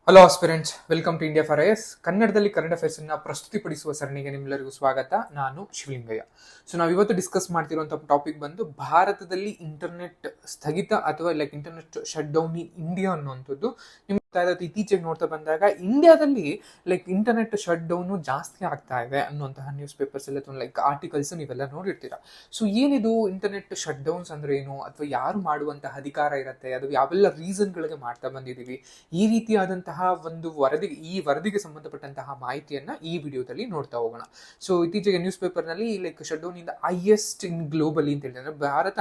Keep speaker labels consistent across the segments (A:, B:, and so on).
A: Hello aspirants, welcome to India for IAS. ಕನ್ನಡದಲ್ಲಿ current affairs ಅನ್ನ ಪ್ರಸ್ತುತಿಪಡಿಸುವ ಸರಣಿಗೆ ನಿಮ್ಮೆಲ್ಲರಿಗೂ ಸ್ವಾಗತ. ನಾನು ಶಿವಲಿಂಗಯ್ಯ. ಸೊ ನಾವು ಇವತ್ತು ಡಿಸ್ಕಸ್ ಮಾಡ್ತಿರುವಂತಹ ಟಾಪಿಕ್ ಬಂದು ಭಾರತದಲ್ಲಿ ಇಂಟರ್ನೆಟ್ ಸ್ಥಗಿತ ಅಥವಾ internet shut down in India ಅನ್ನುವಂಥದ್ದು. ನಿಮ್ಗೆ ಇತ್ತೀಚೆಗೆ ನೋಡ್ತಾ ಬಂದಾಗ ಇಂಡಿಯಾದಲ್ಲಿ ಇಂಟರ್ನೆಟ್ ಶಟ್ ಡೌನ್ ಜಾಸ್ತಿ ಆಗ್ತಾ ಇದೆ ಅನ್ನುವಂತಹ ನ್ಯೂಸ್ ಪೇಪರ್ಸ್ ಎಲ್ಲ ಆರ್ಟಿಕಲ್ಸ್ ನೀವೆಲ್ಲ ನೋಡಿರ್ತೀರಾ. ಸೊ ಏನಿದು ಇಂಟರ್ನೆಟ್ ಶಟ್ ಡೌನ್ಸ್ ಅಂದ್ರೆ ಏನು, ಅಥವಾ ಯಾರು ಮಾಡುವಂತಹ ಅಧಿಕಾರ ಇರುತ್ತೆ, ಅದು ಯಾವೆಲ್ಲ ರೀಸನ್ ಗಳಿಗೆ ಮಾಡ್ತಾ ಬಂದಿದೀವಿ, ಈ ರೀತಿಯಾದಂತಹ ಒಂದು ವರದಿಗೆ ಸಂಬಂಧಪಟ್ಟಂತಹ ಮಾಹಿತಿಯನ್ನ ಈ ವಿಡಿಯೋದಲ್ಲಿ ನೋಡ್ತಾ ಹೋಗೋಣ. ಸೊ ಇತ್ತೀಚೆಗೆ ನ್ಯೂಸ್ ಪೇಪರ್ ನಲ್ಲಿ ಶಟ್ ಡೌನ್ ಇಂದ ಹೈಯೆಸ್ಟ್ ಇನ್ ಗ್ಲೋಬಲಿ ಅಂತ ಹೇಳಿದ್ರೆ ಭಾರತ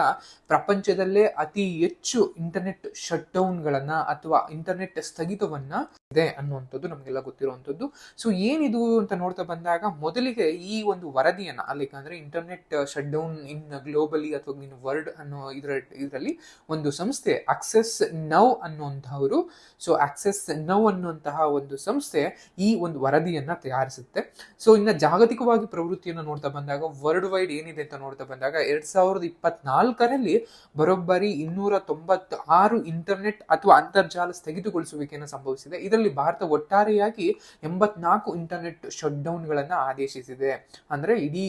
A: ಪ್ರಪಂಚದಲ್ಲೇ ಅತಿ ಹೆಚ್ಚು ಇಂಟರ್ನೆಟ್ ಶಟ್ ಡೌನ್ ಗಳನ್ನ ಅಥವಾ ಇಂಟರ್ನೆಟ್ ಸ್ಥಗಿತವನ್ನ ಇದೆ ಅನ್ನುವಂಥದ್ದು ನಮಗೆಲ್ಲ ಗೊತ್ತಿರುವಂತದ್ದು. ಸೊ ಏನಿದು ಅಂತ ನೋಡ್ತಾ ಬಂದಾಗ ಮೊದಲಿಗೆ ಈ ಒಂದು ವರದಿಯನ್ನ ಅಂದ್ರೆ internet shut down in globally ಅಥವಾ ಇನ್ ವರ್ಲ್ಡ್ ಅನ್ನೋ ಇದರಲ್ಲಿ ಒಂದು ಸಂಸ್ಥೆ ಆಕ್ಸೆಸ್ ನೌ ಅನ್ನುವಂತಹವರು, ಸೊ ಆಕ್ಸೆಸ್ ನೌ ಅನ್ನುವಂತಹ ಒಂದು ಸಂಸ್ಥೆ ಈ ಒಂದು ವರದಿಯನ್ನ ತಯಾರಿಸುತ್ತೆ. ಸೊ ಇನ್ನ ಜಾಗತಿಕವಾಗಿ ಪ್ರವೃತ್ತಿಯನ್ನು ನೋಡ್ತಾ ಬಂದಾಗ ವರ್ಲ್ಡ್ ವೈಡ್ ಏನಿದೆ ಅಂತ ನೋಡ್ತಾ ಬಂದಾಗ 2024ರಲ್ಲಿ ಬರೋಬ್ಬರಿ 296 ಇಂಟರ್ನೆಟ್ ಅಥವಾ ಅಂತರ್ಜಾಲ ಸ್ಥಗಿತಗೊಳಿಸುವಿಕೆಯನ್ನು ಸಂಭವಿಸಿದೆ. ಇದರಲ್ಲಿ ಭಾರತ ಒಟ್ಟಾರೆಯಾಗಿ 84 ಇಂಟರ್ನೆಟ್ ಶಟ್ ಡೌನ್ ಗಳನ್ನ ಆದೇಶಿಸಿದೆ. ಅಂದ್ರೆ ಇಡೀ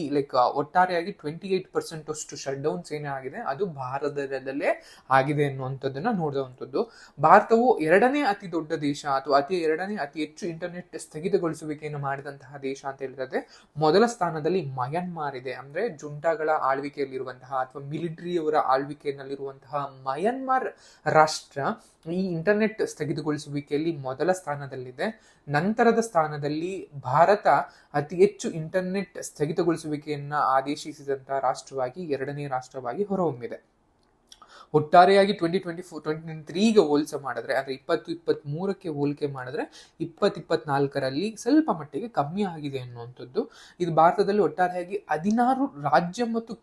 A: ಒಟ್ಟಾರೆಯಾಗಿ 28% ಅಷ್ಟು ಶಟ್ ಡೌನ್ಸ್ ಏನೇ ಆಗಿದೆ ಅದು ಭಾರತದಲ್ಲೇ ಆಗಿದೆ ಅನ್ನುವಂಥದ್ದನ್ನ ನೋಡುವಂಥದ್ದು. ಭಾರತವು ಎರಡನೇ ಅತಿ ದೊಡ್ಡ ದೇಶ ಅಥವಾ ಎರಡನೇ ಅತಿ ಹೆಚ್ಚು ಇಂಟರ್ನೆಟ್ ಸ್ಥಗಿತಗೊಳಿಸುವಿಕೆಯನ್ನು ಮಾಡಿದಂತಹ ದೇಶ ಅಂತ ಹೇಳಿದ್ರೆ ಮೊದಲ ಸ್ಥಾನದಲ್ಲಿ ಮಯನ್ಮಾರ್ ಇದೆ. ಅಂದ್ರೆ ಜುಂಟಾಗಳ ಆಳ್ವಿಕೆಯಲ್ಲಿರುವಂತಹ ಅಥವಾ ಮಿಲಿಟರಿಯವರ ಆಳ್ವಿಕೆಯಲ್ಲಿರುವಂತಹ ಮಯನ್ಮಾರ್ ರಾಷ್ಟ್ರ ಈ ಇಂಟರ್ನೆಟ್ ಸ್ಥಗಿತಗೊಳಿಸುವಿಕೆಯಲ್ಲಿ ಮೊದಲ ಸ್ಥಾನದಲ್ಲಿದೆ. ನಂತರದ ಸ್ಥಾನದಲ್ಲಿ ಭಾರತ ಅತಿ ಹೆಚ್ಚು ಇಂಟರ್ನೆಟ್ ಸ್ಥಗಿತಗೊಳಿಸುವಿಕೆಯನ್ನ ಆದೇಶಿಸಿದಂತಹ ರಾಷ್ಟ್ರವಾಗಿ ಎರಡನೇ ರಾಷ್ಟ್ರವಾಗಿ ಹೊರಹೊಮ್ಮಿದೆ. ಒಟ್ಟಾರೆಯಾಗಿ 2023ಗೆ ಹೋಲಿಕೆ ಮಾಡಿದ್ರೆ, ಅಂದ್ರೆ 2023ಕ್ಕೆ ಹೋಲಿಕೆ ಮಾಡಿದ್ರೆ 2024ರಲ್ಲಿ ಸ್ವಲ್ಪ ಮಟ್ಟಿಗೆ ಕಮ್ಮಿ ಆಗಿದೆ ಅನ್ನುವಂಥದ್ದು. ಇದು ಭಾರತದಲ್ಲಿ ಒಟ್ಟಾರೆಯಾಗಿ 16 ರಾಜ್ಯ ಮತ್ತು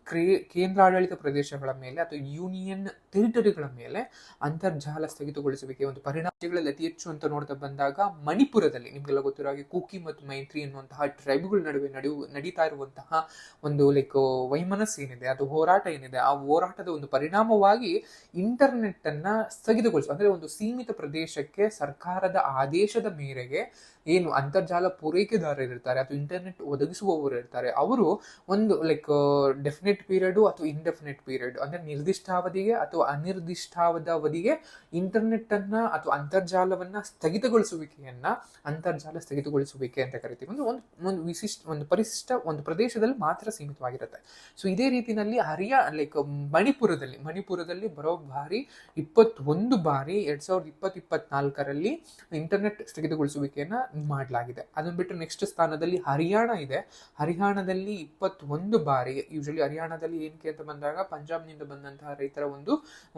A: ಕೇಂದ್ರಾಡಳಿತ ಪ್ರದೇಶಗಳ ಮೇಲೆ ಅಥವಾ ಯೂನಿಯನ್ ಟೆರಿಟರಿಗಳ ಮೇಲೆ ಅಂತರ್ಜಾಲ ಸ್ಥಗಿತಗೊಳಿಸುವಿಕೆ ಒಂದು ಪರಿಣಾಮಗಳಲ್ಲಿ ಅತಿ ಹೆಚ್ಚು ಅಂತ ನೋಡ್ತಾ ಬಂದಾಗ ಮಣಿಪುರದಲ್ಲಿ ನಿಮ್ಗೆಲ್ಲ ಗೊತ್ತಿರೋ ಹಾಗೆ ಕುಕಿ ಮತ್ತು ಮೈತ್ರಿ ಎನ್ನುವಂತಹ ಟ್ರೈಬ್ಗಳ ನಡುವೆ ನಡೀತಾ ಇರುವಂತಹ ಒಂದು ವೈಮನಸ್ಸು ಏನಿದೆ, ಅದು ಹೋರಾಟ ಏನಿದೆ, ಆ ಹೋರಾಟದ ಒಂದು ಪರಿಣಾಮವಾಗಿ ಇಂಟರ್ನೆಟ್ ಅನ್ನ ಸ್ಥಗಿತಗೊಳಿಸುವ ಅಂದ್ರೆ ಒಂದು ಸೀಮಿತ ಪ್ರದೇಶಕ್ಕೆ ಸರ್ಕಾರದ ಆದೇಶದ ಮೇರೆಗೆ ಏನು ಅಂತರ್ಜಾಲ ಪೂರೈಕೆದಾರರು ಇರ್ತಾರೆ ಅಥವಾ ಇಂಟರ್ನೆಟ್ ಒದಗಿಸುವವರು ಇರ್ತಾರೆ, ಅವರು ಒಂದು ಡೆಫಿನೆಟ್ ಪೀರಿಯಡ್ ಅಥವಾ ಇಂಡೆಫಿನೆಟ್ ಪೀರಿಯಡ್ ಅಂದ್ರೆ ನಿರ್ದಿಷ್ಟಾವಧಿಗೆ ಅಥವಾ ಅನಿರ್ದಿಷ್ಟಾವಧಿಗೆ ಇಂಟರ್ನೆಟ್ ಅನ್ನ ಅಥವಾ ಅಂತರ್ಜಾಲವನ್ನ ಅಂತರ್ಜಾಲ ಸ್ಥಗಿತಗೊಳಿಸುವಿಕೆ ಅಂತ ಕರಿತೀವಿ. ಒಂದು ಪರಿಶಿಷ್ಟ ಒಂದು ಪ್ರದೇಶದಲ್ಲಿ ಮಾತ್ರ ಸೀಮಿತವಾಗಿರುತ್ತೆ. ಸೊ ಇದೇ ರೀತಿಯಲ್ಲಿ ಮಣಿಪುರದಲ್ಲಿ ಬರೋಬ್ಬರಿ 21 ಬಾರಿ 2024ರಲ್ಲಿ ಇಂಟರ್ನೆಟ್ ಸ್ಥಗಿತಗೊಳಿಸುವಿಕೆಯನ್ನ ಮಾಡಲಾಗಿದೆ. ಅದನ್ನ ಬಿಟ್ಟು ನೆಕ್ಸ್ಟ್ ಸ್ಥಾನದಲ್ಲಿ ಹರಿಯಾಣ ಇದೆ. ಹರಿಯಾಣದಲ್ಲಿ 21 ಬಾರಿ. ಯೂಶಲಿ ಹರಿಯಾಣದಲ್ಲಿ ಏನಕ್ಕೆ ಅಂತ ಬಂದಾಗ ಪಂಜಾಬ್ನಿಂದ ಬಂದಂತಹ ರೈತರ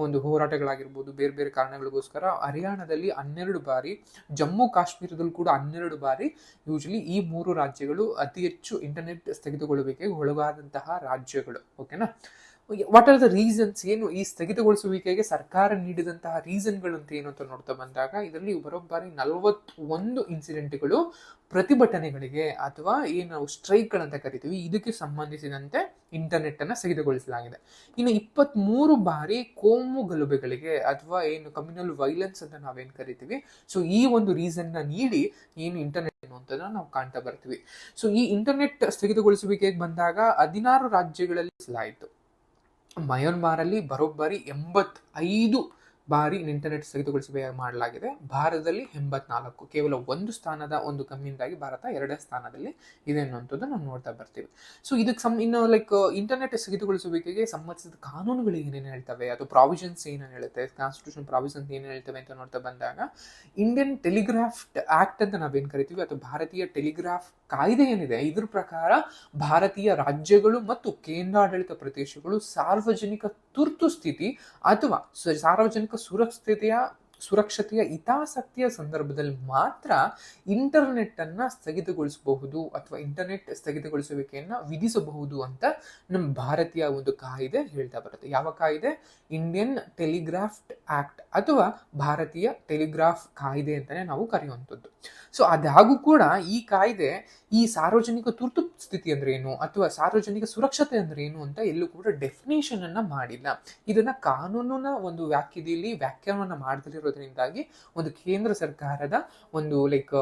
A: ಒಂದು ಹೋರಾಟಗಳಾಗಿರ್ಬೋದು, ಬೇರೆ ಬೇರೆ ಕಾರಣಗಳಿಗೋಸ್ಕರ ಹರಿಯಾಣದಲ್ಲಿ 12 ಬಾರಿ, ಜಮ್ಮು ಕಾಶ್ಮೀರದಲ್ಲಿ ಕೂಡ 12 ಬಾರಿ. ಯೂಶಲಿ ಈ 3 ರಾಜ್ಯಗಳು ಅತಿ ಹೆಚ್ಚು ಇಂಟರ್ನೆಟ್ ಸ್ಥಗಿತಗೊಳ್ಳುವಿಕೆಗೆ ಒಳಗಾದಂತಹ ರಾಜ್ಯಗಳು. ಓಕೆನಾ? What are the reasons? ಏನು ಈ ಸ್ಥಗಿತಗೊಳಿಸುವಿಕೆಗೆ ಸರ್ಕಾರ ನೀಡಿದಂತಹ ರೀಸನ್ಗಳು ಅಂತ ಏನು ಅಂತ ನೋಡ್ತಾ ಬಂದಾಗ ಇದರಲ್ಲಿ ಬರೋಬ್ಬರಿ 41 ಇನ್ಸಿಡೆಂಟ್ಗಳು ಪ್ರತಿಭಟನೆಗಳಿಗೆ ಅಥವಾ ಏನು ಸ್ಟ್ರೈಕ್ಗಳಂತ ಕರಿತೀವಿ ಇದಕ್ಕೆ ಸಂಬಂಧಿಸಿದಂತೆ ಇಂಟರ್ನೆಟ್ ಅನ್ನ ಸ್ಥಗಿತಗೊಳಿಸಲಾಗಿದೆ. ಇನ್ನು 23 ಬಾರಿ ಕೋಮು ಗಲಭೆಗಳಿಗೆ ಅಥವಾ ಏನು ಕಮ್ಯುನಲ್ ವೈಲೆನ್ಸ್ ಅಂತ ನಾವೇನ್ ಕರಿತೀವಿ, ಸೊ ಈ ಒಂದು ರೀಸನ್ ನ ನೀಡಿ ಏನು ಇಂಟರ್ನೆಟ್ ಅನ್ನುವಂಥದ್ದನ್ನ ನಾವು ಕಾಣ್ತಾ ಬರ್ತೀವಿ. ಸೊ ಈ ಇಂಟರ್ನೆಟ್ ಸ್ಥಗಿತಗೊಳಿಸುವಿಕೆಗೆ ಬಂದಾಗ 16 ರಾಜ್ಯಗಳಲ್ಲಿ ಆಯಿತು. ಮಯನ್ಮಾರ್ ಅಲ್ಲಿ ಬರೋಬ್ಬರಿ 85 ಬಾರಿ ಇಂಟರ್ನೆಟ್ ಸ್ಥಗಿತಗೊಳಿಸುವಿಕೆ ಮಾಡಲಾಗಿದೆ. ಭಾರತದಲ್ಲಿ 84, ಕೇವಲ ಒಂದು ಸ್ಥಾನದ ಒಂದು ಕಮ್ಮಿಯಿಂದಾಗಿ ಭಾರತ 2ನೇ ಸ್ಥಾನದಲ್ಲಿ ಇದೆ ಅನ್ನುವಂಥದ್ದು ನಾವು ನೋಡ್ತಾ ಬರ್ತೀವಿ. ಸೊ ಇದಕ್ಕೆ ಇನ್ನು ಇಂಟರ್ನೆಟ್ ಸ್ಥಗಿತಗೊಳಿಸುವಿಕೆಗೆ ಸಂಬಂಧಿಸಿದ ಕಾನೂನುಗಳು ಏನೇನು ಹೇಳ್ತವೆ ಅಥವಾ ಪ್ರಾವಿಷನ್ಸ್ ಏನೇನು ಹೇಳುತ್ತೆ, ಕಾನ್ಸ್ಟಿಟ್ಯೂಷನ್ ಪ್ರಾವಿಷನ್ಸ್ ಏನೇನು ಹೇಳ್ತವೆ ಅಂತ ನೋಡ್ತಾ ಬಂದಾಗ ಇಂಡಿಯನ್ ಟೆಲಿಗ್ರಾಫ್ ಆಕ್ಟ್ ಅಂತ ನಾವೇನ್ ಕರಿತೀವಿ ಅಥವಾ ಭಾರತೀಯ ಟೆಲಿಗ್ರಾಫ್ ಕಾಯ್ದೆ ಏನಿದೆ, ಇದ್ರ ಪ್ರಕಾರ ಭಾರತೀಯ ರಾಜ್ಯಗಳು ಮತ್ತು ಕೇಂದ್ರಾಡಳಿತ ಪ್ರದೇಶಗಳು ಸಾರ್ವಜನಿಕ ತುರ್ತು ಸ್ಥಿತಿ ಅಥವಾ ಸಾರ್ವಜನಿಕ ಸುರಕ್ಷತೆಯ ಹಿತಾಸಕ್ತಿಯ ಸಂದರ್ಭದಲ್ಲಿ ಮಾತ್ರ ಇಂಟರ್ನೆಟ್ ಅನ್ನ ಸ್ಥಗಿತಗೊಳಿಸಬಹುದು ಅಥವಾ ಇಂಟರ್ನೆಟ್ ಸ್ಥಗಿತಗೊಳಿಸುವಿಕೆಯನ್ನ ವಿಧಿಸಬಹುದು ಅಂತ ನಮ್ಮ ಭಾರತೀಯ ಒಂದು ಕಾಯ್ದೆ ಹೇಳ್ತಾ ಬರುತ್ತೆ. ಯಾವ ಕಾಯ್ದೆ? ಇಂಡಿಯನ್ ಟೆಲಿಗ್ರಾಫ್ ಆಕ್ಟ್ ಅಥವಾ ಭಾರತೀಯ ಟೆಲಿಗ್ರಾಫ್ ಕಾಯ್ದೆ ಅಂತಾನೆ ನಾವು ಕರೆಯುವಂಥದ್ದು. ಸೊ ಅದಾಗೂ ಕೂಡ ಈ ಕಾಯ್ದೆ ಈ ಸಾರ್ವಜನಿಕ ತುರ್ತು ಸ್ಥಿತಿ ಅಂದ್ರೆ ಏನು ಅಥವಾ ಸಾರ್ವಜನಿಕ ಸುರಕ್ಷತೆ ಅಂದ್ರೆ ಏನು ಅಂತ ಎಲ್ಲೂ ಕೂಡ ಡೆಫಿನೇಷನ್ ಅನ್ನ ಮಾಡಿಲ್ಲ. ಇದನ್ನ ಕಾನೂನಿನ ಒಂದು ವ್ಯಾಖ್ಯಾನವನ್ನ ಮಾಡದಿರೋ ಆಗಿರೋದ್ರಿಂದಾಗಿ ಒಂದು ಕೇಂದ್ರ ಸರ್ಕಾರದ ಒಂದು ಲೈಕ್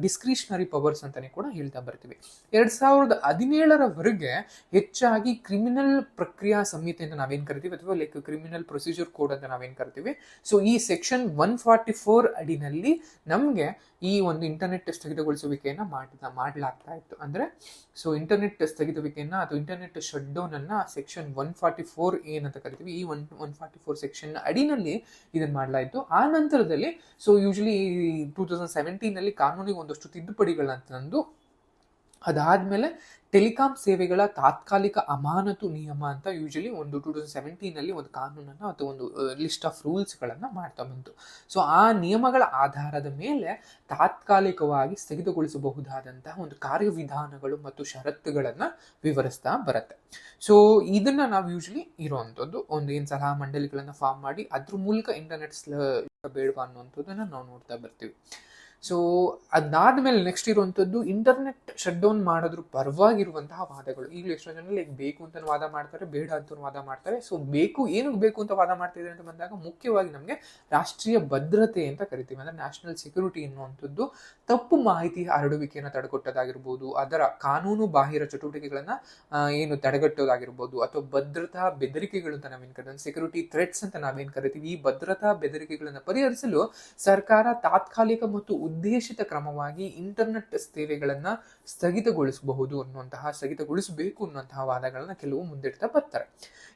A: ಡಿಸ್ಕ್ರಿಷನರಿ ಪವರ್ಸ್ ಅಂತಾನೆ ಕೂಡ ಹೇಳ್ತಾ ಬರ್ತೀವಿ. 2017 ಹೆಚ್ಚಾಗಿ ಕ್ರಿಮಿನಲ್ ಪ್ರಕ್ರಿಯಾ ಸಂಹಿತೆ ಅಂತ ನಾವೇನ್ ಕರಿತೀವಿ, ಅಥವಾ ಲೈಕ್ ಕ್ರಿಮಿನಲ್ ಪ್ರೊಸೀಜರ್ ಕೋಡ್ ಅಂತ ನಾವೇನ್ ಕರಿತೀವಿ. ಸೊ ಈ ಸೆಕ್ಷನ್ 144 ಅಡಿನಲ್ಲಿ ನಮ್ಗೆ ಈ ಒಂದು ಇಂಟರ್ನೆಟ್ ಸ್ಥಗಿತಗೊಳಿಸುವಿಕೆಯನ್ನ ಮಾಡಲಾಗ್ತಾ ಇತ್ತು. ಅಂದ್ರೆ ಸೊ ಇಂಟರ್ನೆಟ್ ಸ್ಥಗಿತವಿಕೆಯನ್ನ ಅಥವಾ ಇಂಟರ್ನೆಟ್ ಶಟ್ ಡೌನ್ ಅನ್ನ ಸೆಕ್ಷನ್ 144 ಏನಂತ ಕರಿತೀವಿ, ಈ 144 ಸೆಕ್ಷನ್ ಅಡಿನಲ್ಲಿ ಇದನ್ನ ಮಾಡಲಾಯಿತು. ಆ ನಂತರದಲ್ಲಿ ಸೊ ಯೂಶಲಿ 2017 ಕಾನೂನಿಗೆ ಒಂದಷ್ಟು ತಿದ್ದುಪಡಿಗಳನ್ನ ತಂದು ಅದಾದ್ಮೇಲೆ ಟೆಲಿಕಾಂ ಸೇವೆಗಳ ತಾತ್ಕಾಲಿಕ ಅಮಾನತು ನಿಯಮ ಅಂತ ಯೂಶಲಿ ಒಂದು 2017 ಒಂದು ಕಾನೂನನ್ನ ಅಥವಾ ಒಂದು ಲಿಸ್ಟ್ ಆಫ್ ರೂಲ್ಸ್ಗಳನ್ನ ಮಾಡ್ತಾ ಬಂತು. ಸೊ ಆ ನಿಯಮಗಳ ಆಧಾರದ ಮೇಲೆ ತಾತ್ಕಾಲಿಕವಾಗಿ ಸ್ಥಗಿತಗೊಳಿಸಬಹುದಾದಂತಹ ಒಂದು ಕಾರ್ಯವಿಧಾನಗಳು ಮತ್ತು ಷರತ್ತುಗಳನ್ನ ವಿವರಿಸ್ತಾ ಬರುತ್ತೆ. ಸೊ ಇದನ್ನ ನಾವು ಯೂಶಲಿ ಇರುವಂತದ್ದು ಒಂದು ಏನ್ ಸಲಹಾ ಮಂಡಳಿಗಳನ್ನ ಫಾರ್ಮ್ ಮಾಡಿ ಅದ್ರ ಮೂಲಕ ಇಂಟರ್ನೆಟ್ ಬೇಡವಾ ಅನ್ನುವಂಥದ್ದನ್ನ ನಾವು ನೋಡ್ತಾ ಬರ್ತೀವಿ. ಸೊ ಅದಾದ್ಮೇಲೆ ನೆಕ್ಸ್ಟ್ ಇರುವಂತದ್ದು ಇಂಟರ್ನೆಟ್ ಶಟ್ ಡೌನ್ ಮಾಡೋದ್ರ ಪರವಾಗಿರುವಂತಹ ವಾದಗಳು. ಈಗಲೂ ಎಷ್ಟೋ ಜನ ಲೈಕ್ ಬೇಕು ಅಂತ ವಾದ ಮಾಡ್ತಾರೆ, ಬೇಡ ಅಂತ ವಾದ ಮಾಡ್ತಾರೆ. ಸೊ ಏನಕ್ಕೆ ಬೇಕು ಅಂತ ವಾದ ಮಾಡ್ತಿದ್ದಾರೆ ಅಂತ ಬಂದಾಗ ಮುಖ್ಯವಾಗಿ ನಮಗೆ ರಾಷ್ಟ್ರೀಯ ಭದ್ರತೆ ಅಂತ ಕರಿತೀವಿ, ಅಂದ್ರೆ ನ್ಯಾಷನಲ್ ಸೆಕ್ಯೂರಿಟಿ ಎನ್ನುವಂಥದ್ದು ತಪ್ಪು ಮಾಹಿತಿ ಹರಡುವಿಕೆಯನ್ನು ತಡೆಗಟ್ಟೋದಾಗಿರ್ಬೋದು, ಅದರ ಕಾನೂನು ಬಾಹಿರ ಚಟುವಟಿಕೆಗಳನ್ನ ಏನು ತಡೆಗಟ್ಟೋದಾಗಿರ್ಬೋದು, ಅಥವಾ ಭದ್ರತಾ ಬೆದರಿಕೆಗಳು ಅಂತ ನಾವೇನ್ ಕರಿತೀವಿ, ಸೆಕ್ಯೂರಿಟಿ ಥ್ರೆಟ್ಸ್ ಅಂತ ನಾವೇನ್ ಕರಿತೀವಿ, ಈ ಭದ್ರತಾ ಬೆದರಿಕೆಗಳನ್ನ ಪರಿಹರಿಸಲು ಸರ್ಕಾರ ತಾತ್ಕಾಲಿಕ ಮತ್ತು ಉದ್ದೇಶಿತ ಕ್ರಮವಾಗಿ ಇಂಟರ್ನೆಟ್ ಸೇವೆಗಳನ್ನ ಸ್ಥಗಿತಗೊಳಿಸಬೇಕು ಅನ್ನುವಂತಹ ವಾದಗಳನ್ನ ಕೆಲವು ಮುಂದಿಡ್ತಾ ಬರ್ತಾರೆ.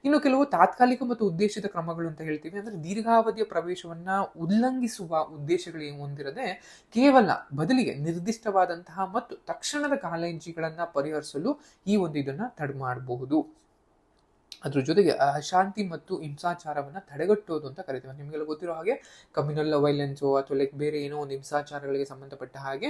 A: ಇನ್ನು ಕೆಲವು ತಾತ್ಕಾಲಿಕ ಮತ್ತು ಉದ್ದೇಶಿತ ಕ್ರಮಗಳು ಅಂತ ಹೇಳ್ತೀವಿ, ಅಂದ್ರೆ ದೀರ್ಘಾವಧಿಯ ಪ್ರವೇಶವನ್ನ ಉಲ್ಲಂಘಿಸುವ ಉದ್ದೇಶಗಳು ಹೊಂದಿರದೆ ಕೇವಲ ಬದಲಿಗೆ ನಿರ್ದಿಷ್ಟವಾದಂತಹ ಮತ್ತು ತಕ್ಷಣದ ಕಾಳಜಿಗಳನ್ನ ಪರಿಹರಿಸಲು ಈ ಒಂದು ಇದನ್ನ ತಡೆ ಮಾಡಬಹುದು. ಅದ್ರ ಜೊತೆಗೆ ಅಶಾಂತಿ ಮತ್ತು ಹಿಂಸಾಚಾರವನ್ನ ತಡೆಗಟ್ಟೋದು ಅಂತ ಕರಿತೀವಿ. ನಿಮಗೆಲ್ಲ ಗೊತ್ತಿರೋ ಹಾಗೆ ಕಮ್ಯುನಲ್ ವೈಲೆನ್ಸು ಅಥವಾ ಲೈಕ್ ಬೇರೆ ಏನೋ ಒಂದು ಹಿಂಸಾಚಾರಗಳಿಗೆ ಸಂಬಂಧಪಟ್ಟ ಹಾಗೆ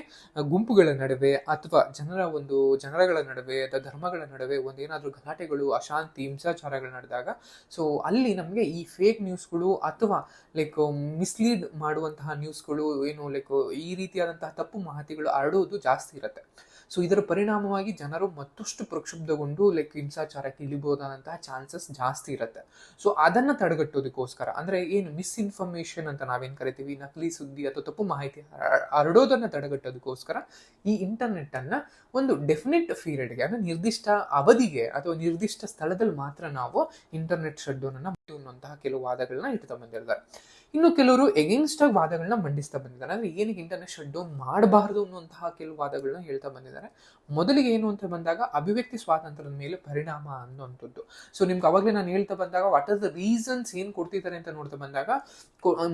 A: ಗುಂಪುಗಳ ನಡುವೆ ಅಥವಾ ಜನಗಳ ನಡುವೆ ಅಥವಾ ಧರ್ಮಗಳ ನಡುವೆ ಒಂದೇನಾದ್ರೂ ಗಲಾಟೆಗಳು, ಅಶಾಂತಿ, ಹಿಂಸಾಚಾರಗಳು ನಡೆದಾಗ ಸೊ ಅಲ್ಲಿ ನಮಗೆ ಈ ಫೇಕ್ ನ್ಯೂಸ್ಗಳು ಅಥವಾ ಲೈಕ್ ಮಿಸ್ಲೀಡ್ ಮಾಡುವಂತಹ ನ್ಯೂಸ್ಗಳು ಏನು ಲೈಕ್ ಈ ರೀತಿಯಾದಂತಹ ತಪ್ಪು ಮಾಹಿತಿಗಳು ಹರಡೋದು ಜಾಸ್ತಿ ಇರುತ್ತೆ. ಸೊ ಇದರ ಪರಿಣಾಮವಾಗಿ ಜನರು ಮತ್ತಷ್ಟು ಪ್ರಕ್ಷುಬ್ಧಗೊಂಡು ಲೈಕ್ ಹಿಂಸಾಚಾರಕ್ಕೆ ಇಳಿಬಹುದಾದಂತಹ ಚಾನ್ಸಸ್ ಜಾಸ್ತಿ ಇರುತ್ತೆ. ಸೊ ಅದನ್ನ ತಡೆಗಟ್ಟೋದಕ್ಕೋಸ್ಕರ ಅಂದ್ರೆ ಏನು ಮಿಸ್ಇನ್ಫಾರ್ಮೇಶನ್ ಅಂತ ನಾವೇನ್ ಕರಿತೀವಿ, ನಕಲಿ ಸುದ್ದಿ ಅಥವಾ ತಪ್ಪು ಮಾಹಿತಿ ಹರಡೋದನ್ನ ತಡೆಗಟ್ಟೋದಕ್ಕೋಸ್ಕರ ಈ ಇಂಟರ್ನೆಟ್ ಅನ್ನ ಒಂದು ಡೆಫಿನೆಟ್ ಪೀರಿಯಡ್ಗೆ ಅಂದ್ರೆ ನಿರ್ದಿಷ್ಟ ಅವಧಿಗೆ ಅಥವಾ ನಿರ್ದಿಷ್ಟ ಸ್ಥಳದಲ್ಲಿ ಮಾತ್ರ ನಾವು ಇಂಟರ್ನೆಟ್ ಶಟ್ ಡೌನ್ ಅನ್ನ ಅನ್ನುವಂತಹ ಕೆಲವು ವಾದಗಳನ್ನ ಇಡ್ತಾ ಬಂದಿರ್ತಾರೆ. ಇನ್ನು ಕೆಲವರು ಎಗೇನ್ಸ್ಟ್ ಆಗಿ ವಾದಗಳನ್ನ ಮಂಡಿಸ್ತಾ ಬಂದಿದ್ದಾರೆ, ಅಂದ್ರೆ ಏನಕ್ಕೆ ಇಂಟರ್ನೆಟ್ ಶಟ್ ಡೌನ್ ಮಾಡಬಾರದು ಅನ್ನುವಂತಹ ಕೆಲವು ವಾದಗಳನ್ನ ಹೇಳ್ತಾ ಬಂದಿದ್ದಾರೆ. ಮೊದಲಿಗೆ ಏನು ಅಂತ ಬಂದಾಗ ಅಭಿವ್ಯಕ್ತಿ ಸ್ವಾತಂತ್ರ್ಯದ ಮೇಲೆ ಪರಿಣಾಮ ಅನ್ನುವಂಥದ್ದು. ಸೊ ನಿಮ್ಗೆ ಅವಾಗಲೇ ನಾನು ಹೇಳ್ತಾ ಬಂದಾಗ ವಾಟ್ ಆರ್ ದ ರೀಸನ್ಸ್ ಏನ್ ಕೊಡ್ತಿದ್ದಾರೆ ಅಂತ ನೋಡ್ತಾ ಬಂದಾಗ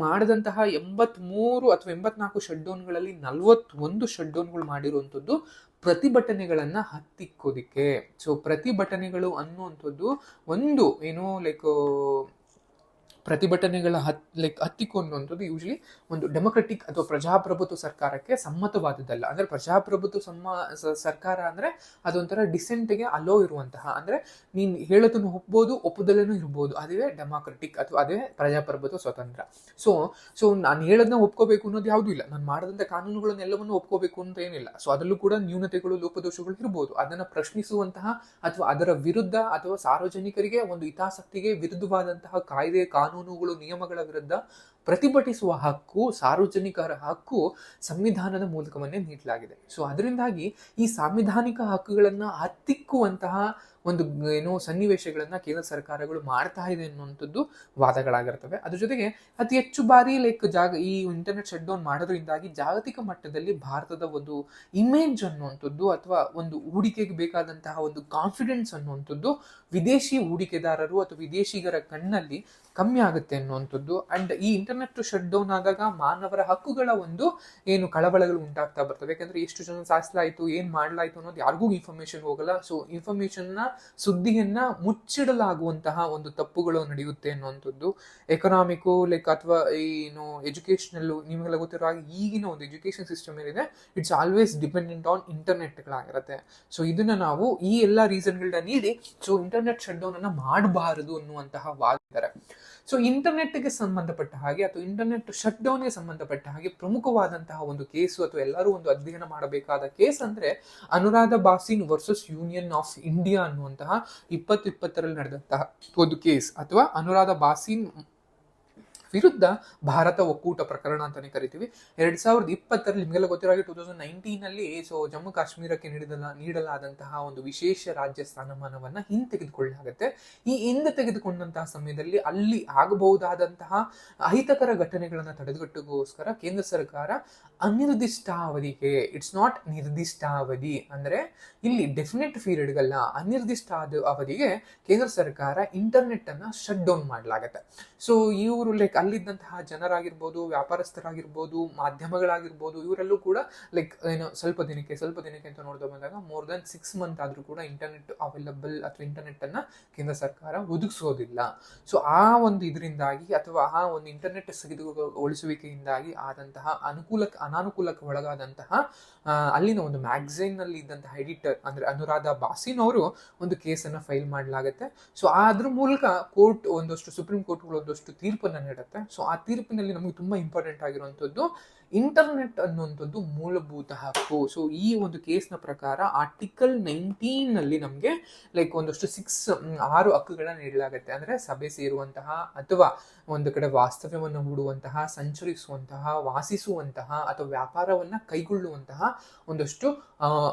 A: ಮಾಡಿದಂತಹ 83 ಅಥವಾ 84 ಶಟ್ ಡೌನ್ಗಳಲ್ಲಿ 41 ಶಟ್ ಡೌನ್ಗಳು ಮಾಡಿರುವಂಥದ್ದು ಪ್ರತಿಭಟನೆಗಳನ್ನ ಹತ್ತಿಕ್ಕೋದಿಕ್ಕೆ. ಸೊ ಪ್ರತಿಭಟನೆಗಳು ಅನ್ನುವಂಥದ್ದು ಒಂದು ಏನೋ ಲೈಕ್ ಪ್ರತಿಭಟನೆಗಳ ಹತ್ತಿಕೊಂಡುವಂಥದ್ದು ಯೂಶಲಿ ಒಂದು ಡೆಮೊಕ್ರೆಟಿಕ್ ಅಥವಾ ಪ್ರಜಾಪ್ರಭುತ್ವ ಸರ್ಕಾರಕ್ಕೆ ಸಮ್ಮತವಾದದ್ದಲ್ಲ. ಅಂದ್ರೆ ಪ್ರಜಾಪ್ರಭುತ್ವ ಸರ್ಕಾರ ಅಂದ್ರೆ ಅದೊಂಥರ ಡಿಸೆಂಟ್ಗೆ ಅಲೋ ಇರುವಂತಹ, ಅಂದ್ರೆ ನೀನ್ ಹೇಳೋದನ್ನು ಒಪ್ಬೋದು, ಒಪ್ಪದಲ್ಲೇನೂ ಇರ್ಬೋದು, ಅದೇ ಡೆಮೊಕ್ರೆಟಿಕ್ ಅಥವಾ ಅದೇ ಪ್ರಜಾಪ್ರಭುತ್ವ ಸ್ವತಂತ್ರ. ಸೊ ನಾನು ಹೇಳೋದನ್ನ ಒಪ್ಕೋಬೇಕು ಅನ್ನೋದು ಯಾವುದೂ ಇಲ್ಲ, ನಾನು ಮಾಡಿದಂಥ ಕಾನೂನುಗಳನ್ನೆಲ್ಲವನ್ನು ಒಪ್ಕೋಬೇಕು ಅಂತ ಏನಿಲ್ಲ. ಸೊ ಅದರಲ್ಲೂ ಕೂಡ ನ್ಯೂನತೆಗಳು, ಲೋಪದೋಷಗಳು ಇರ್ಬೋದು. ಅದನ್ನ ಪ್ರಶ್ನಿಸುವಂತಹ ಅಥವಾ ಅದರ ವಿರುದ್ಧ ಅಥವಾ ಸಾರ್ವಜನಿಕರಿಗೆ ಒಂದು ಹಿತಾಸಕ್ತಿಗೆ ವಿರುದ್ಧವಾದಂತಹ ಕಾಯ್ದೆ, ಕಾನೂನುಗಳು, ನಿಯಮಗಳ ವಿರುದ್ಧ ಪ್ರತಿಭಟಿಸುವ ಹಕ್ಕು, ಸಾರ್ವಜನಿಕರ ಹಕ್ಕು ಸಂವಿಧಾನದ ಮೂಲಕವನ್ನೇ ನೀಡಲಾಗಿದೆ. ಸೊ ಅದರಿಂದಾಗಿ ಈ ಸಾಂವಿಧಾನಿಕ ಹಕ್ಕುಗಳನ್ನ ಹತ್ತಿಕ್ಕುವಂತಹ ಒಂದು ಏನೋ ಸನ್ನಿವೇಶಗಳನ್ನ ಕೇಂದ್ರ ಸರ್ಕಾರಗಳು ಮಾಡ್ತಾ ಇದೆ ಅನ್ನುವಂಥದ್ದು ವಾದಗಳಾಗಿರ್ತವೆ. ಅದ್ರ ಜೊತೆಗೆ ಅತಿ ಹೆಚ್ಚು ಬಾರಿ ಲೈಕ್ ಈ ಇಂಟರ್ನೆಟ್ ಶಟ್ ಡೌನ್ ಮಾಡೋದ್ರಿಂದಾಗಿ ಜಾಗತಿಕ ಮಟ್ಟದಲ್ಲಿ ಭಾರತದ ಒಂದು ಇಮೇಜ್ ಅನ್ನುವಂಥದ್ದು ಅಥವಾ ಒಂದು ಹೂಡಿಕೆಗೆ ಬೇಕಾದಂತಹ ಒಂದು ಕಾನ್ಫಿಡೆನ್ಸ್ ಅನ್ನುವಂಥದ್ದು ವಿದೇಶಿ ಹೂಡಿಕೆದಾರರು ಅಥವಾ ವಿದೇಶಿಗರ ಕಣ್ಣಲ್ಲಿ ಕಮ್ಮಿ ಆಗುತ್ತೆ ಅನ್ನುವಂಥದ್ದು. ಅಂಡ್ ಈ ಇಂಟರ್ನೆಟ್ ಶಟ್ ಡೌನ್ ಆದಾಗ ಮಾನವರ ಹಕ್ಕುಗಳ ಒಂದು ಏನು ಕಳವಳಗಳು ಉಂಟಾಗ್ತಾ ಬರ್ತವೆ. ಯಾಕಂದ್ರೆ ಎಷ್ಟು ಜನ ಸಾಯಿಸಲಾಯ್ತು, ಏನ್ ಮಾಡ್ಲಾಯ್ತು ಅನ್ನೋದು ಯಾರಿಗೂ ಇನ್ಫಾರ್ಮೇಶನ್ ಹೋಗಲ್ಲ. ಸೊ ಇನ್ಫಾರ್ಮೇಶನ್ನ ಸುದ್ದಿಯನ್ನ ಮುಚ್ಚಿಡಲಾಗುವಂತಹ ಒಂದು ತಪ್ಪುಗಳು ನಡೆಯುತ್ತೆ ಅನ್ನುವಂಥದ್ದು. ಎಕನಾಮಿಕ್ ಲೈಕ್ ಅಥವಾ ಏನು ಎಜುಕೇಶನಲ್, ನಿಮಗೆಲ್ಲ ಗೊತ್ತಿರೋ ಹಾಗೆ ಈಗಿನ ಒಂದು ಎಜುಕೇಶನ್ ಸಿಸ್ಟಮ್ ಏನಿದೆ ಇಟ್ಸ್ ಆಲ್ವೇಸ್ ಡಿಪೆಂಡೆಂಟ್ ಆನ್ ಇಂಟರ್ನೆಟ್ಗಳಾಗಿರುತ್ತೆ. ಸೊ ಇದನ್ನ ನಾವು ಈ ಎಲ್ಲಾ ರೀಸನ್ಗಳನ್ನ ನೀಡಿ ಸೊ ಇಂಟರ್ನೆಟ್ ಶಟ್ ಡೌನ್ ಅನ್ನ ಮಾಡಬಾರದು ಅನ್ನುವಂತಹ ವಾದ ಇದ್ದಾರೆ. ಸೊ ಇಂಟರ್ನೆಟ್ಗೆ ಸಂಬಂಧಪಟ್ಟ ಹಾಗೆ ಅಥವಾ ಇಂಟರ್ನೆಟ್ ಶಟ್ ಡೌನ್ಗೆ ಸಂಬಂಧಪಟ್ಟ ಹಾಗೆ ಪ್ರಮುಖವಾದಂತಹ ಒಂದು ಕೇಸು ಅಥವಾ ಎಲ್ಲರೂ ಒಂದು ಅಧ್ಯಯನ ಮಾಡಬೇಕಾದ ಕೇಸ್ ಅಂದ್ರೆ Anuradha Bhasin versus Union of India ಅನ್ನುವಂತಹ 2020 ನಡೆದಂತಹ ಒಂದು ಕೇಸ್, ಅಥವಾ ಅನುರಾಧ ಬಾಸಿನ್ ವಿರುದ್ಧ ಭಾರತ ಒಕ್ಕೂಟ ಪ್ರಕರಣ ಅಂತಾನೆ ಕರಿತೀವಿ. 2020 ನಿಮಗೆಲ್ಲ ಗೊತ್ತಿರೋ ಹಾಗೆ 2019 ಸೊ ಜಮ್ಮು ಕಾಶ್ಮೀರಕ್ಕೆ ನೀಡಲಾದಂತಹ ಒಂದು ವಿಶೇಷ ರಾಜ್ಯ ಸ್ಥಾನಮಾನವನ್ನ ಹಿಂತೆಗೆದುಕೊಳ್ಳಲಾಗುತ್ತೆ. ಈ ಹಿಂದೆ ತೆಗೆದುಕೊಂಡಂತಹ ಸಮಯದಲ್ಲಿ ಅಲ್ಲಿ ಆಗಬಹುದಾದಂತಹ ಅಹಿತಕರ ಘಟನೆಗಳನ್ನ ತಡೆಗಟ್ಟುಗೋಸ್ಕರ ಕೇಂದ್ರ ಸರ್ಕಾರ ಅನಿರ್ದಿಷ್ಟಾವಧಿಗೆ, ಇಟ್ಸ್ ನಾಟ್ ನಿರ್ದಿಷ್ಟಾವಧಿ ಅಂದ್ರೆ ಇಲ್ಲಿ ಡೆಫಿನೆಟ್ ಪೀರಿಯಡ್ಗಲ್ಲ, ಅನಿರ್ದಿಷ್ಟ ಅವಧಿಗೆ ಕೇಂದ್ರ ಸರ್ಕಾರ ಇಂಟರ್ನೆಟ್ ಅನ್ನ ಶಟ್ ಡೌನ್ ಮಾಡಲಾಗತ್ತೆ. ಸೊ ಇವರು ಅಲ್ಲಿದ್ದಂತಹ ಜನರಾಗಿರ್ಬೋದು, ವ್ಯಾಪಾರಸ್ಥರಾಗಿರ್ಬೋದು, ಮಾಧ್ಯಮಗಳಾಗಿರ್ಬೋದು, ಇವರೆಲ್ಲೂ ಕೂಡ ಸ್ವಲ್ಪ ದಿನಕ್ಕೆ ಅಂತ ನೋಡ್ತಾ ಬಂದಾಗ more than 6 months ಆದ್ರೂ ಕೂಡ ಇಂಟರ್ನೆಟ್ ಅವೈಲಬಲ್ ಅಥವಾ ಇಂಟರ್ನೆಟ್ ಅನ್ನ ಕೇಂದ್ರ ಸರ್ಕಾರ ಒದಗಿಸೋದಿಲ್ಲ. ಸೊ ಆ ಒಂದು ಇದರಿಂದಾಗಿ ಅಥವಾ ಆ ಒಂದು ಇಂಟರ್ನೆಟ್ ಸ್ಥಗಿತಗೊಳಿಸುವಿಕೆಯಿಂದಾಗಿ ಆದಂತಹ ಅನಾನುಕೂಲಕ್ಕೆ ಒಳಗಾದಂತಹ ಅಲ್ಲಿನ ಒಂದು ಮ್ಯಾಗಝೈನ್ ನಲ್ಲಿ ಇದ್ದಂತಹ ಎಡಿಟರ್ ಅಂದ್ರೆ ಅನುರಾಧ ಬಾಸಿನ್ ಅವರು ಒಂದು ಕೇಸನ್ನ ಫೈಲ್ ಮಾಡಲಾಗುತ್ತೆ. ಸೊ ಅದ್ರ ಮೂಲಕ ಸುಪ್ರೀಂ ಕೋರ್ಟ್ಗಳು ಒಂದಷ್ಟು ತೀರ್ಪನ್ನ ನೀಡುತ್ತೆ. ಸೊ ಆ ತೀರ್ಪಿನಲ್ಲಿ ನಮಗೆ ತುಂಬಾ ಇಂಪಾರ್ಟೆಂಟ್ ಆಗಿರುವಂತದ್ದು ಇಂಟರ್ನೆಟ್ ಅನ್ನುವಂಥದ್ದು ಮೂಲಭೂತ ಹಕ್ಕು. ಸೊ ಈ ಒಂದು ಕೇಸ್ನ ಪ್ರಕಾರ ಆರ್ಟಿಕಲ್ 19 ನಲ್ಲಿ ನಮಗೆ ಒಂದಷ್ಟು 6 ಹಕ್ಕುಗಳನ್ನ ನೀಡಲಾಗುತ್ತೆ. ಅಂದ್ರೆ ಸಭೆ ಸೇರುವಂತಹ ಅಥವಾ ಒಂದು ಕಡೆ ವಾಸ್ತವ್ಯವನ್ನು ಹೂಡುವಂತಹ, ಸಂಚರಿಸುವಂತಹ, ವಾಸಿಸುವಂತಹ ಅಥವಾ ವ್ಯಾಪಾರವನ್ನ ಕೈಗೊಳ್ಳುವಂತಹ ಒಂದಷ್ಟು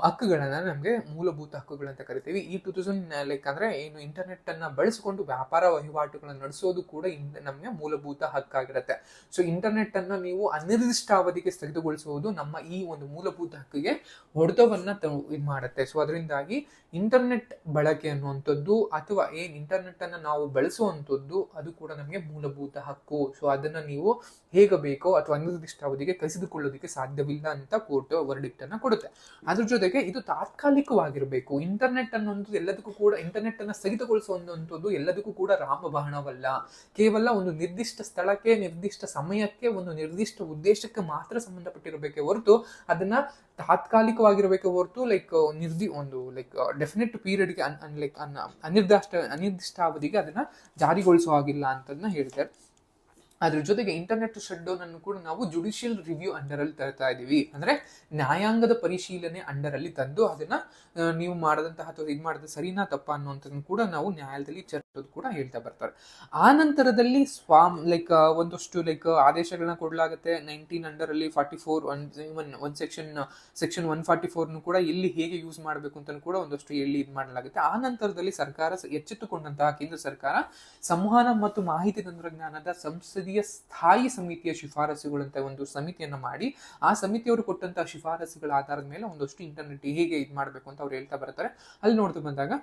A: ಹಕ್ಕುಗಳನ್ನ ನಮಗೆ ಮೂಲಭೂತ ಹಕ್ಕುಗಳಂತ ಕರಿತೀವಿ. ಈ 2000 ಅಂದ್ರೆ ಏನು ಇಂಟರ್ನೆಟ್ ಅನ್ನ ಬಳಸಿಕೊಂಡು ವ್ಯಾಪಾರ ವಹಿವಾಟುಗಳನ್ನ ನಡೆಸೋದು ಕೂಡ ನಮಗೆ ಮೂಲಭೂತ ಹಕ್ಕಾಗಿರುತ್ತೆ. ಸೊ ಇಂಟರ್ನೆಟ್ ಅನ್ನ ನೀವು ಅನಿರ್ದಿಷ್ಟಾವಧಿಗೆ ಸ್ಥಗಿತಗೊಳಿಸುವುದು ನಮ್ಮ ಈ ಒಂದು ಮೂಲಭೂತ ಹಕ್ಕಿಗೆ ಹೊಡೆತವನ್ನ ಇದು ಮಾಡುತ್ತೆ. ಸೊ ಅದರಿಂದಾಗಿ ಇಂಟರ್ನೆಟ್ ಬಳಕೆ ಅನ್ನುವಂಥದ್ದು ಅಥವಾ ಇಂಟರ್ನೆಟ್ ಅನ್ನ ನಾವು ಬಳಸುವಂಥದ್ದು ಅದು ಕೂಡ ನಮಗೆ ಮೂಲಭೂತ ಹಕ್ಕು. ಸೊ ಅದನ್ನ ನೀವು ಹೇಗೆ ಬೇಕೋ ಅಥವಾ ಅನಿರ್ದಿಷ್ಟಾವಧಿಗೆ ಕಸಿದುಕೊಳ್ಳೋದಕ್ಕೆ ಸಾಧ್ಯವಿಲ್ಲ ಅಂತ ಕೋರ್ಟ್ ವರ್ಡಿಕ್ಟ್ ಅನ್ನ ಕೊಡುತ್ತೆ. ಅದ್ರ ಜೊತೆಗೆ ಇದು ತಾತ್ಕಾಲಿಕವಾಗಿರಬೇಕು. ಇಂಟರ್ನೆಟ್ ಅನ್ನುವಂಥದ್ದು ಎಲ್ಲದಕ್ಕೂ ಕೂಡ, ಇಂಟರ್ನೆಟ್ ಅನ್ನ ಸ್ಥಗಿತಗೊಳಿಸುವಂಥದ್ದು ಎಲ್ಲದಕ್ಕೂ ಕೂಡ ರಾಮಬಾಣವಲ್ಲ. ಕೇವಲ ಒಂದು ನಿರ್ದಿಷ್ಟ ಸ್ಥಳಕ್ಕೆ, ನಿರ್ದಿಷ್ಟ ಸಮಯಕ್ಕೆ, ಒಂದು ನಿರ್ದಿಷ್ಟ ಉದ್ದೇಶಕ್ಕೆ ಮಾತ್ರ ಸಂಬಂಧಪಟ್ಟಿರಬೇಕೆ ಹೊರತು ಅದನ್ನ ತಾತ್ಕಾಲಿಕವಾಗಿರಬೇಕೆ ಹೊರತು ಡೆಫಿನೆಟ್ ಪೀರಿಯಡ್ಗೆ ಅನಿರ್ದಿಷ್ಟಾವಧಿಗೆ ಅದನ್ನ ಜಾರಿಗೊಳಿಸುವ ಹಾಗಿಲ್ಲ ಅಂತದನ್ನ ಹೇಳ್ತಾರೆ. ಅದ್ರ ಜೊತೆಗೆ ಇಂಟರ್ನೆಟ್ ಶಟ್ ಡೌನ್ ಅನ್ನು ಕೂಡ ನಾವು ಜುಡಿಷಿಯಲ್ ರಿವ್ಯೂ ಅಂಡರ್ ಅಲ್ಲಿ ತರ್ತಾ ಇದೀವಿ. ಅಂದ್ರೆ ನ್ಯಾಯಾಂಗದ ಪರಿಶೀಲನೆ ಅಂಡರ್ ಅಲ್ಲಿ ತಂದು ಅದನ್ನ ನೀವು ಮಾಡದಂತಹ ಅಥವಾ ಇದು ಮಾಡಿದ ಸರಿನಾ ತಪ್ಪ ಅನ್ನುವಂಥದ್ದನ್ನು ಕೂಡ ನಾವು ನ್ಯಾಯಾಲಯದಲ್ಲಿ ಚರ್ಚೆದು ಕೂಡ ಹೇಳ್ತಾ ಬರ್ತಾರೆ. ಆ ನಂತರದಲ್ಲಿ ಒಂದಷ್ಟು ಆದೇಶಗಳನ್ನ ಕೊಡಲಾಗುತ್ತೆ. 19 ಅಂಡರ್ ಅಲ್ಲಿ 44 ಒಂದು ಸೆಕ್ಷನ್ 144 ಕೂಡ ಎಲ್ಲಿ ಹೇಗೆ ಯೂಸ್ ಮಾಡಬೇಕು ಅಂತ ಕೂಡ ಒಂದಷ್ಟು ಎಲ್ಲಿ ಇದು ಮಾಡಲಾಗುತ್ತೆ. ಆ ನಂತರದಲ್ಲಿ ಸರ್ಕಾರ ಎಚ್ಚೆತ್ತುಕೊಂಡಂತಹ ಕೇಂದ್ರ ಸರ್ಕಾರ ಸಂವಹನ ಮತ್ತು ಮಾಹಿತಿ ತಂತ್ರಜ್ಞಾನದ ಸಂಸದೀಯ ಸ್ಥಾಯಿ ಸಮಿತಿಯ ಶಿಫಾರಸುಗಳಂತ ಒಂದು ಸಮಿತಿಯನ್ನ ಮಾಡಿ ಆ ಸಮಿತಿಯವರು ಕೊಟ್ಟಂತಹ ಶಿಫಾರಸುಗಳ ಆಧಾರದ ಮೇಲೆ ಒಂದಷ್ಟು ಇಂಟರ್ನೆಟ್ ಹೇಗೆ ಇದು ಮಾಡಬೇಕು ಅಂತ ಅವ್ರು ಹೇಳ್ತಾ ಬರ್ತಾರೆ. ಅಲ್ಲಿ ನೋಡ್ತಾ ಬಂದಾಗ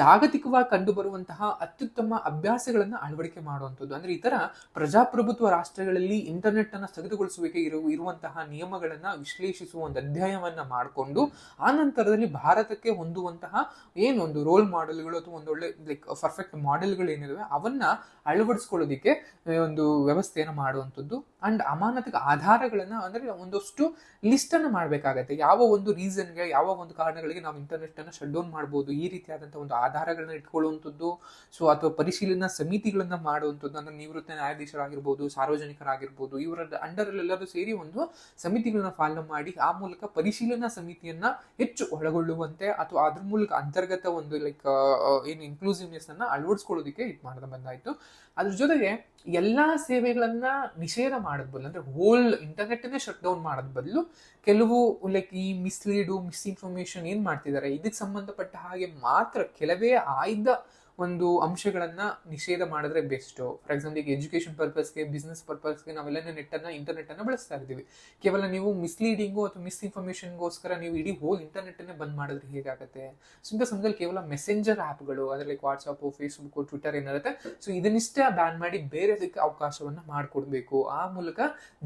A: ಜಾಗತಿಕವಾಗಿ ಕಂಡು ಬರುವಂತಹ ಅತ್ಯುತ್ತಮ ಅಭ್ಯಾಸಗಳನ್ನ ಅಳವಡಿಕೆ ಮಾಡುವಂಥದ್ದು. ಅಂದ್ರೆ ಇತರ ಪ್ರಜಾಪ್ರಭುತ್ವ ರಾಷ್ಟ್ರಗಳಲ್ಲಿ ಇಂಟರ್ನೆಟ್ ಅನ್ನ ಸ್ಥಗಿತಗೊಳಿಸುವಿಕೆ ಇರುವಂತಹ ನಿಯಮಗಳನ್ನ ವಿಶ್ಲೇಷಿಸುವ ಒಂದು ಅಧ್ಯಯನವನ್ನ ಮಾಡಿಕೊಂಡು ಆ ನಂತರದಲ್ಲಿ ಭಾರತಕ್ಕೆ ಹೊಂದುವಂತಹ ಏನೊಂದು ರೋಲ್ ಮಾಡೆಲ್ಗಳು ಅಥವಾ ಒಂದೊಳ್ಳೆ ಪರ್ಫೆಕ್ಟ್ ಮಾಡೆಲ್ಗಳು ಏನಿದಾವೆ ಅವನ್ನ ಅಳವಡಿಸ್ಕೊಳ್ಳೋದಿಕ್ಕೆ ಒಂದು ವ್ಯವಸ್ಥೆಯನ್ನು ಮಾಡುವಂಥದ್ದು. ಅಂಡ್ ಅಮಾನತಿಕ ಆಧಾರಗಳನ್ನ ಅಂದ್ರೆ ಒಂದಷ್ಟು ಲಿಸ್ಟ್ ಅನ್ನು ಮಾಡಬೇಕಾಗತ್ತೆ. ಯಾವ ಒಂದು ರೀಸನ್ಗೆ, ಯಾವ ಒಂದು ಕಾರಣಗಳಿಗೆ ನಾವು ಇಂಟರ್ನೆಟ್ ಅನ್ನ ಶಟ್ ಡೌನ್ ಮಾಡಬಹುದು, ಈ ರೀತಿಯಾದಂತಹ ಒಂದು ಆಧಾರಗಳನ್ನ ಇಟ್ಕೊಳ್ಳುವಂಥದ್ದು. ಸೊ ಅಥವಾ ಪರಿಶೀಲನಾ ಸಮಿತಿಗಳನ್ನ ಮಾಡುವಂಥದ್ದು. ಅಂದ್ರೆ ನಿವೃತ್ತ ನ್ಯಾಯಾಧೀಶರಾಗಿರ್ಬೋದು, ಸಾರ್ವಜನಿಕರಾಗಿರ್ಬೋದು, ಇವರ ಅಂಡರ್ ಎಲ್ಲರೂ ಸೇರಿ ಒಂದು ಸಮಿತಿಗಳನ್ನ ಫಾಲೋ ಮಾಡಿ ಆ ಮೂಲಕ ಪರಿಶೀಲನಾ ಸಮಿತಿಯನ್ನ ಹೆಚ್ಚು ಒಳಗೊಳ್ಳುವಂತೆ ಅಥವಾ ಅದ್ರ ಮೂಲಕ ಅಂತರ್ಗತ ಒಂದು ಇನ್ಕ್ಲೂಸಿವ್ನೆಸ್ ಅನ್ನ ಅಳವಡಿಸ್ಕೊಳ್ಳೋದಕ್ಕೆ ಇದು ಮಾಡದ ಬಂದಾಯ್ತು. ಅದ್ರ ಜೊತೆಗೆ ಎಲ್ಲಾ ಸೇವೆಗಳನ್ನ ನಿಷೇಧ ಮಾಡೋದ್ ಬದಲು, ಅಂದ್ರೆ ಹೋಲ್ ಇಂಟರ್ನೆಟ್ ಅನ್ನೇ ಶಟ್ ಡೌನ್ ಮಾಡೋದ್ ಬದಲು ಕೆಲವು ಈ ಮಿಸ್ಇನ್ಫಾರ್ಮೇಶನ್ ಏನ್ ಮಾಡ್ತಿದ್ದಾರೆ ಇದಕ್ಕೆ ಸಂಬಂಧಪಟ್ಟ ಹಾಗೆ ಮಾತ್ರ ಕೆಲವೇ ಆಯ್ದ ಒಂದು ಅಂಶಗಳನ್ನ ನಿಷೇಧ ಮಾಡಿದ್ರೆ ಬೆಸ್ಟ್. ಫಾರ್ ಎಕ್ಸಾಂಪಲ್ ಈಗ ಎಜುಕೇಶನ್ ಪರ್ಪಸ್ಗೆ, ಬಿಸ್ನೆಸ್ ಪರ್ಪಸ್ಗೆ ನಾವೆಲ್ಲ ಇಂಟರ್ನೆಟ್ ಅನ್ನ ಬಳಸ್ತಾ ಇದ್ದೀವಿ. ಕೇವಲ ನೀವು ಮಿಸ್ಲೀಡಿಂಗು ಅಥವಾ ಮಿಸ್ಇನ್ಫಾರ್ಮೇಶನ್ಗೋಸ್ಕರ ನೀವು ಇಡೀ ಹೋಲ್ ಇಂಟರ್ನೆಟ್ ಅನ್ನೇ ಬಂದ್ ಮಾಡಿದ್ರೆ ಹೇಗಾಗುತ್ತೆ? ಸೊ ಇಂಥ ಸಮಯದಲ್ಲಿ ಕೇವಲ ಮೆಸೆಂಜರ್ ಆಪ್ಗಳು, ಅದ್ರ ವಾಟ್ಸ್ಆಪ್, ಫೇಸ್ಬುಕ್, ಟ್ವಿಟರ್ ಏನಿರುತ್ತೆ, ಸೊ ಇದನ್ನಿಷ್ಟೇ ಬ್ಯಾನ್ ಮಾಡಿ ಬೇರೆದಕ್ಕೆ ಅವಕಾಶವನ್ನ ಮಾಡಿಕೊಡ್ಬೇಕು. ಆ ಮೂಲಕ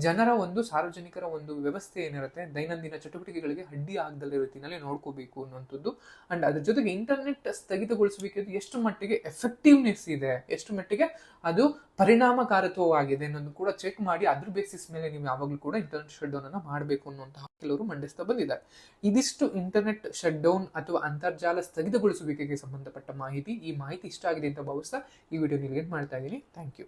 A: ಜನರ ಒಂದು ಸಾರ್ವಜನಿಕರ ಒಂದು ವ್ಯವಸ್ಥೆ ಏನಿರುತ್ತೆ ದೈನಂದಿನ ಚಟುವಟಿಕೆಗಳಿಗೆ ಅಡ್ಡಿ ಆಗದಲ್ಲೇ ರೀತಿಯಲ್ಲಿ ನೋಡ್ಕೋಬೇಕು ಅನ್ನುವಂಥದ್ದು. ಅಂಡ್ ಅದ್ರ ಜೊತೆಗೆ ಇಂಟರ್ನೆಟ್ ಸ್ಥಗಿತಗೊಳಿಸಬೇಕು ಎಷ್ಟು ಮಟ್ಟಿಗೆ ಎಫೆಕ್ಟಿವ್ನೆಸ್ ಇದೆ, ಎಷ್ಟು ಮಟ್ಟಿಗೆ ಅದು ಪರಿಣಾಮಕಾರಿತ್ವವಾಗಿದೆ ಅನ್ನೋದು ಕೂಡ ಚೆಕ್ ಮಾಡಿ ಅದ್ರ ಬೇಸಿಸ್ ಮೇಲೆ ನೀವು ಯಾವಾಗಲೂ ಕೂಡ ಇಂಟರ್ನೆಟ್ ಶಟ್ ಡೌನ್ ಅನ್ನ ಮಾಡಬೇಕು ಅನ್ನುವಂತಹ ಕೆಲವರು ಮಂಡಿಸ್ತಾ ಬಂದಿದ್ದಾರೆ. ಇದಿಷ್ಟು ಇಂಟರ್ನೆಟ್ ಶಟ್ ಡೌನ್ ಅಥವಾ ಅಂತರ್ಜಾಲ ಸ್ಥಗಿತಗೊಳಿಸುವಿಕೆಗೆ ಸಂಬಂಧಪಟ್ಟ ಮಾಹಿತಿ. ಈ ಮಾಹಿತಿ ಇಷ್ಟ ಆಗಿದೆ ಅಂತ ಭಾವಿಸ್ತಾ ಈ ವಿಡಿಯೋ ನಿಮಗೆ ಮಾಡ್ತಾ ಇದ್ದೀನಿ. Thank you.